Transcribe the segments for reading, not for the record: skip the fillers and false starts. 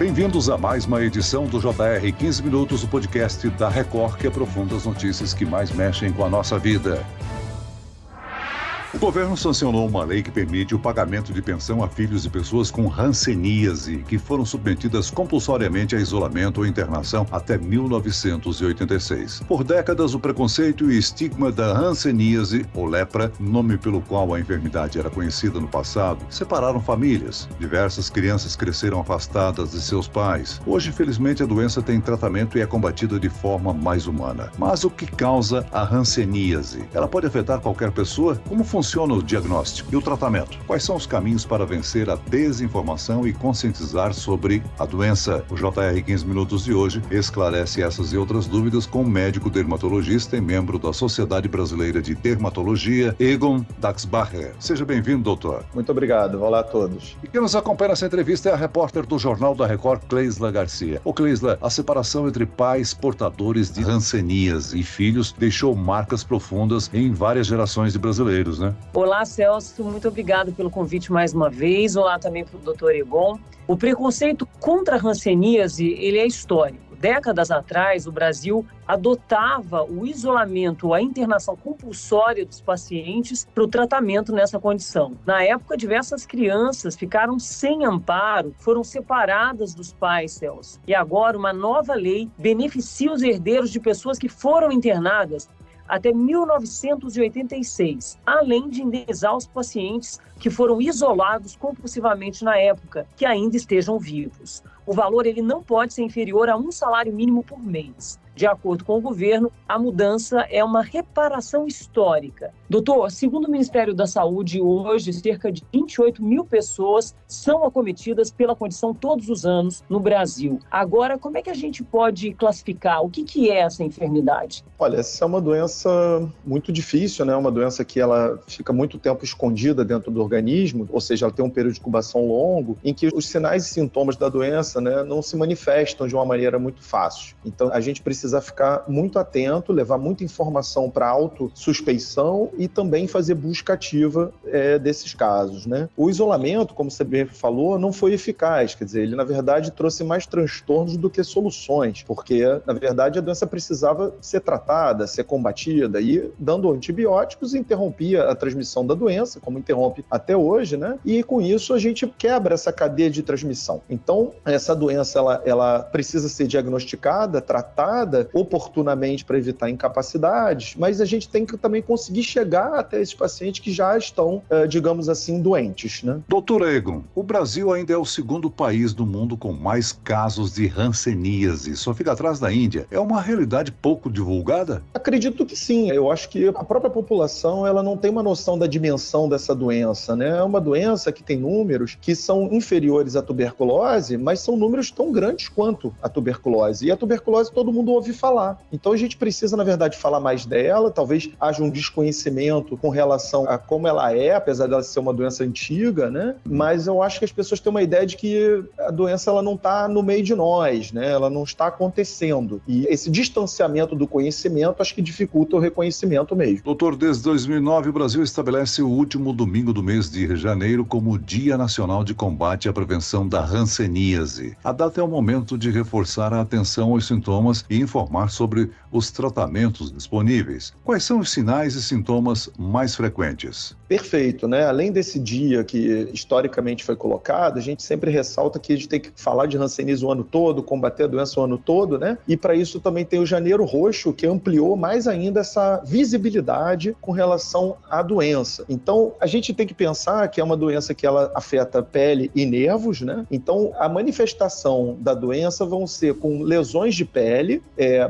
Bem-vindos a mais uma edição do JR 15 Minutos, o podcast da Record que aprofunda as notícias que mais mexem com a nossa vida. O governo sancionou uma lei que permite o pagamento de pensão a filhos de pessoas com hanseníase, que foram submetidas compulsoriamente a isolamento ou internação até 1986. Por décadas, o preconceito e estigma da hanseníase, ou lepra, nome pelo qual a enfermidade era conhecida no passado, separaram famílias. Diversas crianças cresceram afastadas de seus pais. Hoje, infelizmente, a doença tem tratamento e é combatida de forma mais humana. Mas o que causa a hanseníase? Ela pode afetar qualquer pessoa? Como funciona o diagnóstico e o tratamento? Quais são os caminhos para vencer a desinformação e conscientizar sobre a doença? O JR 15 Minutos de hoje esclarece essas e outras dúvidas com o médico dermatologista e membro da Sociedade Brasileira de Dermatologia, Egon Daxbacher. Seja bem-vindo, doutor. Muito obrigado. Olá a todos. E quem nos acompanha nessa entrevista é a repórter do Jornal da Record, Cleisla Garcia. Ô Cleisla, a separação entre pais portadores de hanseníase e filhos deixou marcas profundas em várias gerações de brasileiros, né? Olá, Celso, muito obrigado pelo convite mais uma vez. Olá também para o Dr. Egon. O preconceito contra a hanseníase, ele é histórico. Décadas atrás, o Brasil adotava o isolamento ou a internação compulsória dos pacientes para o tratamento nessa condição. Na época, diversas crianças ficaram sem amparo, foram separadas dos pais, Celso. E agora, uma nova lei beneficia os herdeiros de pessoas que foram internadas até 1986, além de indenizar os pacientes que foram isolados compulsivamente na época, que ainda estejam vivos. O valor ele não pode ser inferior a um salário mínimo por mês. De acordo com o governo, a mudança é uma reparação histórica. Doutor, segundo o Ministério da Saúde, hoje cerca de 28 mil pessoas são acometidas pela condição todos os anos no Brasil. Agora, como é que a gente pode classificar? O que é essa enfermidade? Olha, essa é uma doença muito difícil, né? Uma doença que ela fica muito tempo escondida dentro do organismo, ou seja, ela tem um período de incubação longo, em que os sinais e sintomas da doença, né, não se manifestam de uma maneira muito fácil. Então, a gente precisa ficar muito atento, levar muita informação para autossuspeição e também fazer busca ativa desses casos, né? O isolamento, como você bem falou, não foi eficaz, quer dizer, ele na verdade trouxe mais transtornos do que soluções, porque na verdade a doença precisava ser tratada, ser combatida e dando antibióticos interrompia a transmissão da doença, como interrompe até hoje, né? E com isso a gente quebra essa cadeia de transmissão. Então, essa doença ela precisa ser diagnosticada, tratada oportunamente para evitar incapacidades, mas a gente tem que também conseguir chegar até esses pacientes que já estão, digamos assim, doentes, né? Doutor Egon, o Brasil ainda é o segundo país do mundo com mais casos de hanseníase, só fica atrás da Índia. É uma realidade pouco divulgada? Acredito que sim. Eu acho que a própria população ela não tem uma noção da dimensão dessa doença, né? É uma doença que tem números que são inferiores à tuberculose, mas são números tão grandes quanto a tuberculose. E a tuberculose todo mundo ouve falar. Então a gente precisa, na verdade, falar mais dela. Talvez haja um desconhecimento com relação a como ela é, apesar dela ser uma doença antiga, né? Mas eu acho que as pessoas têm uma ideia de que a doença ela não está no meio de nós, né? Ela não está acontecendo. E esse distanciamento do conhecimento acho que dificulta o reconhecimento mesmo. Doutor, desde 2009 o Brasil estabelece o último domingo do mês de janeiro como Dia Nacional de Combate à Prevenção da Hanseníase. A data é o momento de reforçar a atenção aos sintomas e informar sobre os tratamentos disponíveis. Quais são os sinais e sintomas mais frequentes? Perfeito, né? Além desse dia que historicamente foi colocado, a gente sempre ressalta que a gente tem que falar de hanseníase o ano todo, combater a doença o ano todo, né? E para isso também tem o Janeiro Roxo, que ampliou mais ainda essa visibilidade com relação à doença. Então, a gente tem que pensar que é uma doença que ela afeta pele e nervos, né? Então, a manifestação da doença vão ser com lesões de pele,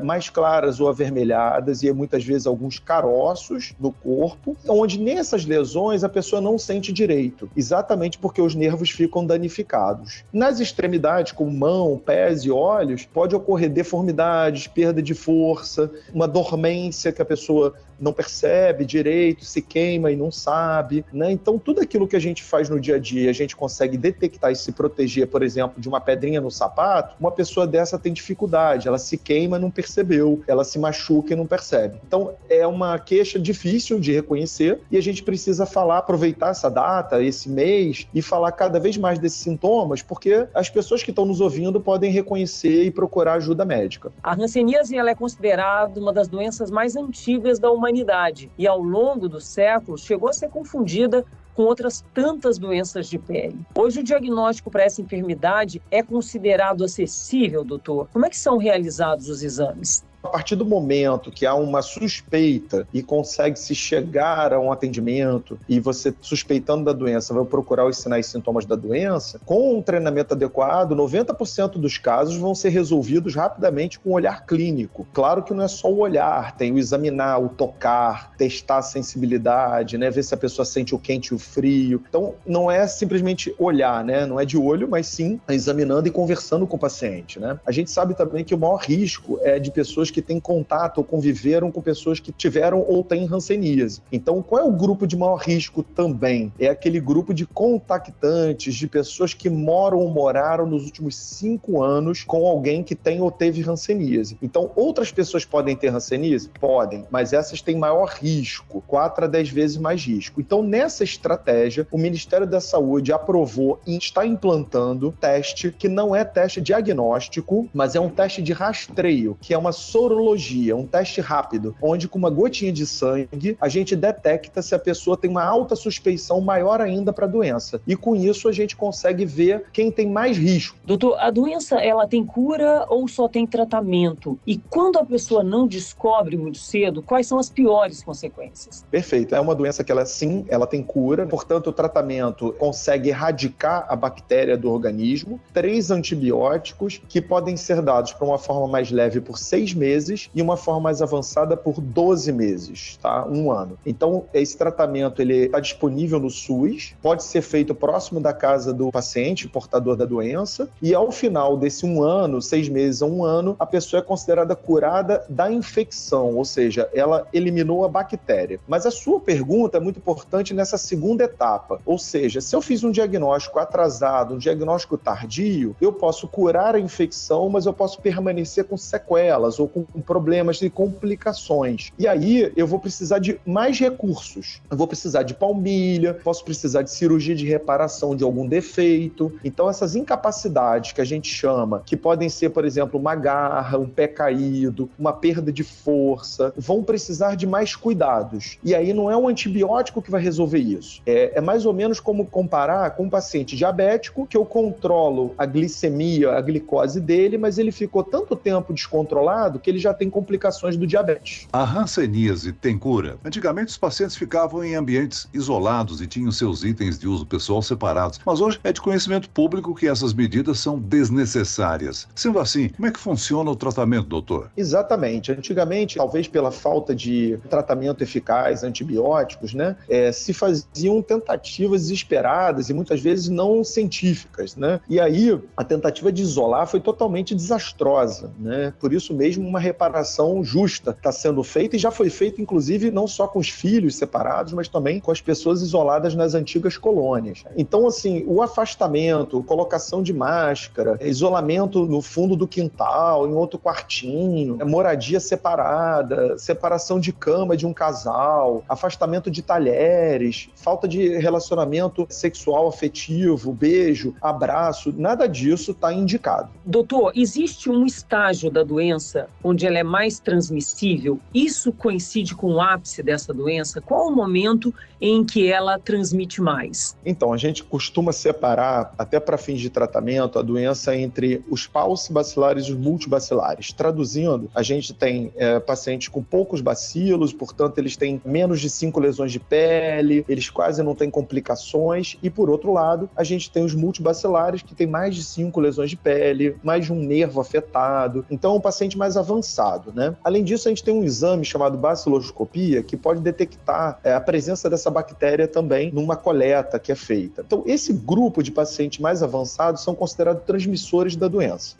mais claras ou avermelhadas, e muitas vezes alguns caroços no corpo, onde nessas lesões a pessoa não sente direito, exatamente porque os nervos ficam danificados. Nas extremidades, como mão, pés e olhos, pode ocorrer deformidades, perda de força, uma dormência que a pessoa não percebe direito, se queima e não sabe, né? Então, tudo aquilo que a gente faz no dia a dia, a gente consegue detectar e se proteger, por exemplo, de uma pele pedrinha no sapato, uma pessoa dessa tem dificuldade, ela se queima e não percebeu, ela se machuca e não percebe. Então, é uma queixa difícil de reconhecer e a gente precisa falar, aproveitar essa data, esse mês, e falar cada vez mais desses sintomas, porque as pessoas que estão nos ouvindo podem reconhecer e procurar ajuda médica. A hanseníase ela é considerada uma das doenças mais antigas da humanidade e, ao longo dos séculos, chegou a ser confundida com outras tantas doenças de pele. Hoje, o diagnóstico para essa enfermidade é considerado acessível, doutor? Como é que são realizados os exames? A partir do momento que há uma suspeita e consegue-se chegar a um atendimento e você, suspeitando da doença, vai procurar os sinais e sintomas da doença, com um treinamento adequado, 90% dos casos vão ser resolvidos rapidamente com um olhar clínico. Claro que não é só o olhar, tem o examinar, o tocar, testar a sensibilidade, né? Ver se a pessoa sente o quente e o frio. Então, não é simplesmente olhar, né? Não é de olho, mas sim examinando e conversando com o paciente, né? A gente sabe também que o maior risco é de pessoas que têm contato ou conviveram com pessoas que tiveram ou têm hanseníase. Então, qual é o grupo de maior risco também? É aquele grupo de contactantes, de pessoas que moram ou moraram nos últimos 5 anos com alguém que tem ou teve hanseníase. Então, outras pessoas podem ter hanseníase? Podem, mas essas têm maior risco, 4 a 10 vezes mais risco. Então, nessa estratégia, o Ministério da Saúde aprovou e está implantando teste que não é teste diagnóstico, mas é um teste de rastreio, que é uma sorologia, um teste rápido, onde com uma gotinha de sangue a gente detecta se a pessoa tem uma alta suspeição maior ainda para a doença. E com isso a gente consegue ver quem tem mais risco. Doutor, a doença ela tem cura ou só tem tratamento? E quando a pessoa não descobre muito cedo, quais são as piores consequências? Perfeito. É uma doença que ela tem cura, portanto o tratamento consegue erradicar a bactéria do organismo, 3 antibióticos que podem ser dados para uma forma mais leve por 6 meses e uma forma mais avançada por 12 meses, tá? 1 ano. Então, esse tratamento ele está disponível no SUS, pode ser feito próximo da casa do paciente, portador da doença, e ao final desse 1 ano, 6 meses a 1 ano, a pessoa é considerada curada da infecção, ou seja, ela eliminou a bactéria. Mas a sua pergunta é muito importante nessa segunda etapa, ou seja, se eu fiz um diagnóstico atrasado, um diagnóstico tardio, eu posso curar a infecção, mas eu posso permanecer com sequelas ou com problemas e complicações. E aí eu vou precisar de mais recursos. Eu vou precisar de palmilha, posso precisar de cirurgia de reparação de algum defeito. Então essas incapacidades que a gente chama, que podem ser, por exemplo, uma garra, um pé caído, uma perda de força, vão precisar de mais cuidados. E aí não é um antibiótico que vai resolver isso. É mais ou menos como comparar com um paciente diabético que eu controlo a glicemia, a glicose dele, mas ele ficou tanto tempo descontrolado que ele já tem complicações do diabetes. A hanseníase tem cura? Antigamente os pacientes ficavam em ambientes isolados e tinham seus itens de uso pessoal separados, mas hoje é de conhecimento público que essas medidas são desnecessárias. Sendo assim, como é que funciona o tratamento, doutor? Exatamente. Antigamente, talvez pela falta de tratamento eficaz, antibióticos, né, se faziam tentativas desesperadas e muitas vezes não científicas, né? E aí a tentativa de isolar foi totalmente desastrosa, né? Por isso mesmo uma reparação justa está sendo feita e já foi feita, inclusive, não só com os filhos separados, mas também com as pessoas isoladas nas antigas colônias. Então, assim, o afastamento, colocação de máscara, isolamento no fundo do quintal, em outro quartinho, moradia separada, separação de cama de um casal, afastamento de talheres, falta de relacionamento sexual afetivo, beijo, abraço, nada disso está indicado. Doutor, existe um estágio da doença onde ela é mais transmissível? Isso coincide com o ápice dessa doença? Qual o momento em que ela transmite mais? Então, a gente costuma separar, até para fins de tratamento, a doença entre os paucibacilares e os multibacilares. Traduzindo, a gente tem pacientes com poucos bacilos, portanto, eles têm menos de 5 lesões de pele, eles quase não têm complicações, e por outro lado, a gente tem os multibacilares, que tem mais de 5 lesões de pele, mais de um nervo afetado. Então, é um paciente mais avançado, avançado, né? Além disso, a gente tem um exame chamado baciloscopia que pode detectar a presença dessa bactéria também numa coleta que é feita. Então, esse grupo de pacientes mais avançados são considerados transmissores da doença.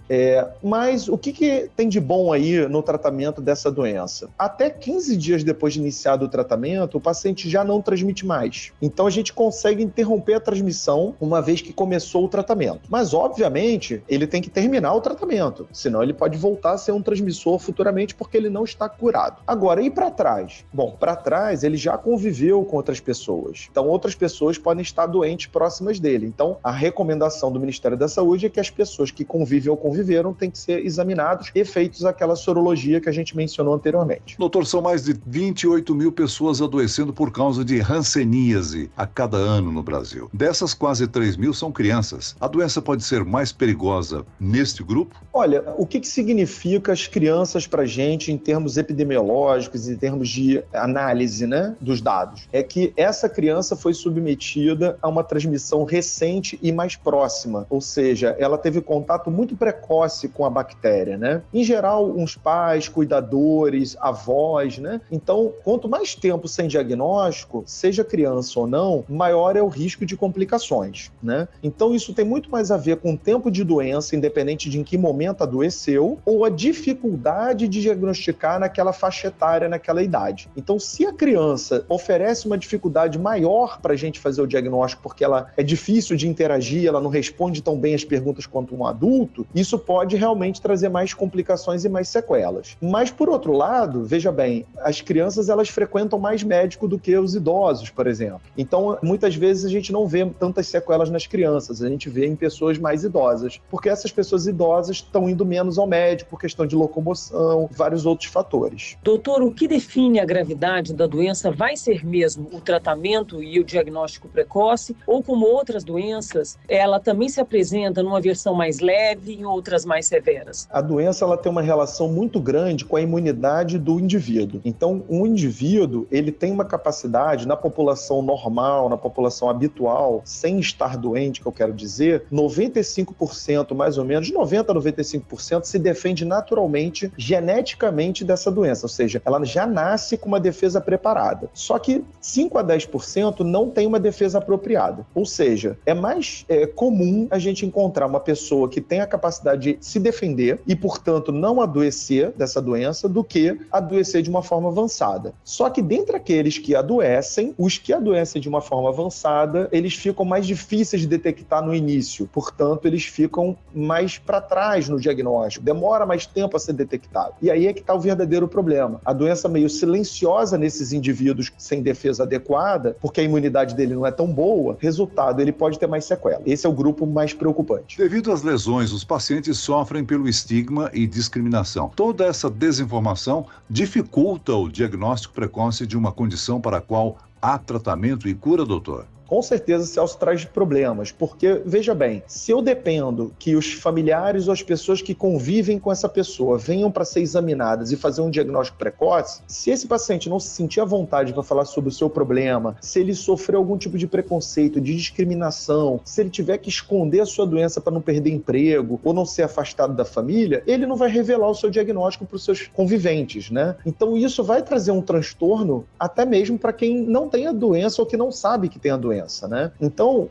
Mas o que tem de bom aí no tratamento dessa doença? Até 15 dias depois de iniciado o tratamento, o paciente já não transmite mais. Então, a gente consegue interromper a transmissão uma vez que começou o tratamento. Mas, obviamente, ele tem que terminar o tratamento, senão ele pode voltar a ser um transmissor futuramente porque ele não está curado. Agora, e para trás? Bom, para trás ele já conviveu com outras pessoas. Então, outras pessoas podem estar doentes próximas dele. Então, a recomendação do Ministério da Saúde é que as pessoas que convivem ou conviveram têm que ser examinados e feitos aquela sorologia que a gente mencionou anteriormente. Doutor, são mais de 28 mil pessoas adoecendo por causa de hanseníase a cada ano no Brasil. Dessas, quase 3 mil são crianças. A doença pode ser mais perigosa neste grupo? Olha, o que significa as crianças para a gente em termos epidemiológicos, em termos de análise, né, dos dados? É que essa criança foi submetida a uma transmissão recente e mais próxima, ou seja, ela teve contato muito precoce com a bactéria, né? Em geral, uns pais, cuidadores, avós, né? Então, quanto mais tempo sem diagnóstico, seja criança ou não, maior é o risco de complicações, né? Então, isso tem muito mais a ver com o tempo de doença, independente de em que momento adoeceu, ou a dificuldade de diagnosticar naquela faixa etária, naquela idade. Então, se a criança oferece uma dificuldade maior para a gente fazer o diagnóstico, porque ela é difícil de interagir, ela não responde tão bem as perguntas quanto um adulto, isso pode realmente trazer mais complicações e mais sequelas. Mas, por outro lado, veja bem, as crianças elas frequentam mais médico do que os idosos, por exemplo. Então, muitas vezes a gente não vê tantas sequelas nas crianças, a gente vê em pessoas mais idosas, porque essas pessoas idosas estão indo menos ao médico por questão de locomoção, vários outros fatores. Doutor, o que define a gravidade da doença vai ser mesmo o tratamento e o diagnóstico precoce, ou como outras doenças, ela também se apresenta numa versão mais leve e em outras mais severas? A doença ela tem uma relação muito grande com a imunidade do indivíduo. Então, um indivíduo, ele tem uma capacidade na população normal, na população habitual, sem estar doente, que eu quero dizer, 95% mais ou menos, de 90% a 95% se defende naturalmente, geneticamente dessa doença, ou seja, ela já nasce com uma defesa preparada. Só que 5 a 10% não tem uma defesa apropriada. Ou seja, é mais comum a gente encontrar uma pessoa que tem a capacidade de se defender e, portanto, não adoecer dessa doença do que adoecer de uma forma avançada. Só que dentre aqueles que adoecem, os que adoecem de uma forma avançada, eles ficam mais difíceis de detectar no início. Portanto, eles ficam mais para trás no diagnóstico. Demora mais tempo a ser detectado. E aí é que está o verdadeiro problema. A doença meio silenciosa nesses indivíduos sem defesa adequada, porque a imunidade dele não é tão boa, resultado, ele pode ter mais sequela. Esse é o grupo mais preocupante. Devido às lesões, os pacientes sofrem pelo estigma e discriminação. Toda essa desinformação dificulta o diagnóstico precoce de uma condição para a qual há tratamento e cura, doutor? Com certeza, Celso, traz problemas, porque, veja bem, se eu dependo que os familiares ou as pessoas que convivem com essa pessoa venham para ser examinadas e fazer um diagnóstico precoce, se esse paciente não se sentir à vontade para falar sobre o seu problema, se ele sofrer algum tipo de preconceito, de discriminação, se ele tiver que esconder a sua doença para não perder emprego ou não ser afastado da família, ele não vai revelar o seu diagnóstico para os seus conviventes, né? Então, isso vai trazer um transtorno até mesmo para quem não tem a doença ou que não sabe que tem a doença. Né? Então,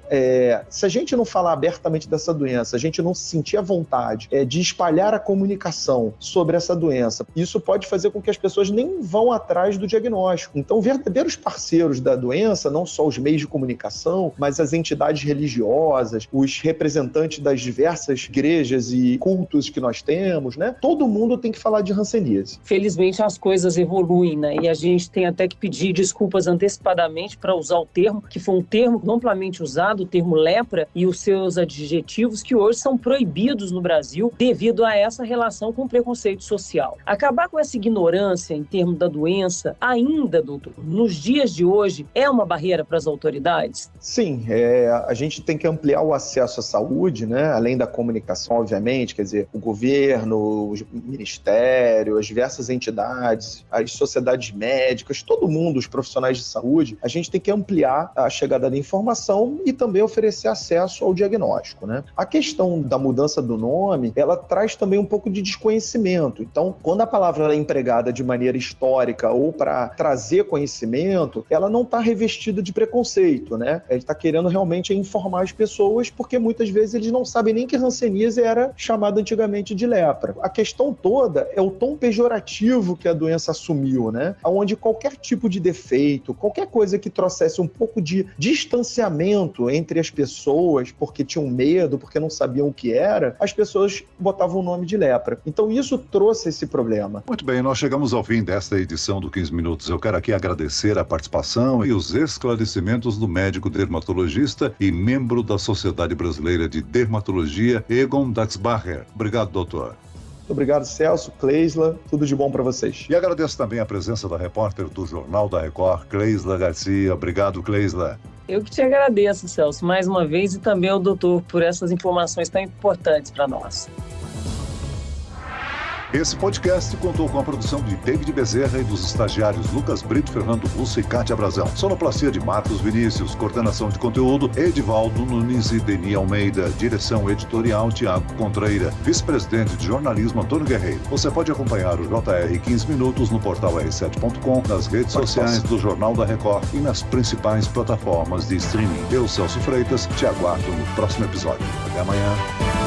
se a gente não falar abertamente dessa doença, a gente não se sentir à vontade de espalhar a comunicação sobre essa doença, isso pode fazer com que as pessoas nem vão atrás do diagnóstico. Então, verdadeiros parceiros da doença, não só os meios de comunicação, mas as entidades religiosas, os representantes das diversas igrejas e cultos que nós temos, né? Todo mundo tem que falar de hanseníase. Felizmente, as coisas evoluem, né? E a gente tem até que pedir desculpas antecipadamente para usar o termo, que foi um termo amplamente usado, o termo lepra e os seus adjetivos, que hoje são proibidos no Brasil devido a essa relação com o preconceito social. Acabar com essa ignorância em termos da doença, ainda, doutor, nos dias de hoje, é uma barreira para as autoridades? Sim, a gente tem que ampliar o acesso à saúde, né? Além da comunicação, obviamente, quer dizer, o governo, o ministério, as diversas entidades, as sociedades médicas, todo mundo, os profissionais de saúde, a gente tem que ampliar a chegada da informação e também oferecer acesso ao diagnóstico, né? A questão da mudança do nome, ela traz também um pouco de desconhecimento. Então, quando a palavra é empregada de maneira histórica ou para trazer conhecimento, ela não está revestida de preconceito, né? Ele está querendo realmente informar as pessoas, porque muitas vezes eles não sabem nem que hanseníase era chamada antigamente de lepra. A questão toda é o tom pejorativo que a doença assumiu, né? Onde qualquer tipo de defeito, qualquer coisa que trouxesse um pouco de distanciamento entre as pessoas, porque tinham medo, porque não sabiam o que era, as pessoas botavam o nome de lepra. Então isso trouxe esse problema. Muito bem, nós chegamos ao fim desta edição do 15 Minutos. Eu quero aqui agradecer a participação e os esclarecimentos do médico dermatologista e membro da Sociedade Brasileira de Dermatologia, Egon Daxbacher. Obrigado, doutor. Muito obrigado, Celso, Cleisla, tudo de bom para vocês. E agradeço também a presença da repórter do Jornal da Record, Cleisla Garcia. Obrigado, Cleisla. Eu que te agradeço, Celso, mais uma vez, e também ao doutor por essas informações tão importantes para nós. Esse podcast contou com a produção de David Bezerra e dos estagiários Lucas Brito, Fernando Russo e Kátia Brazão. Sonoplastia de Marcos Vinícius, coordenação de conteúdo Edivaldo Nunes e Deni Almeida, direção editorial Tiago Contreira, vice-presidente de jornalismo Antônio Guerreiro. Você pode acompanhar o JR 15 Minutos no portal r7.com, nas redes sociais do Jornal da Record e nas principais plataformas de streaming. Eu, Celso Freitas, te aguardo no próximo episódio. Até amanhã.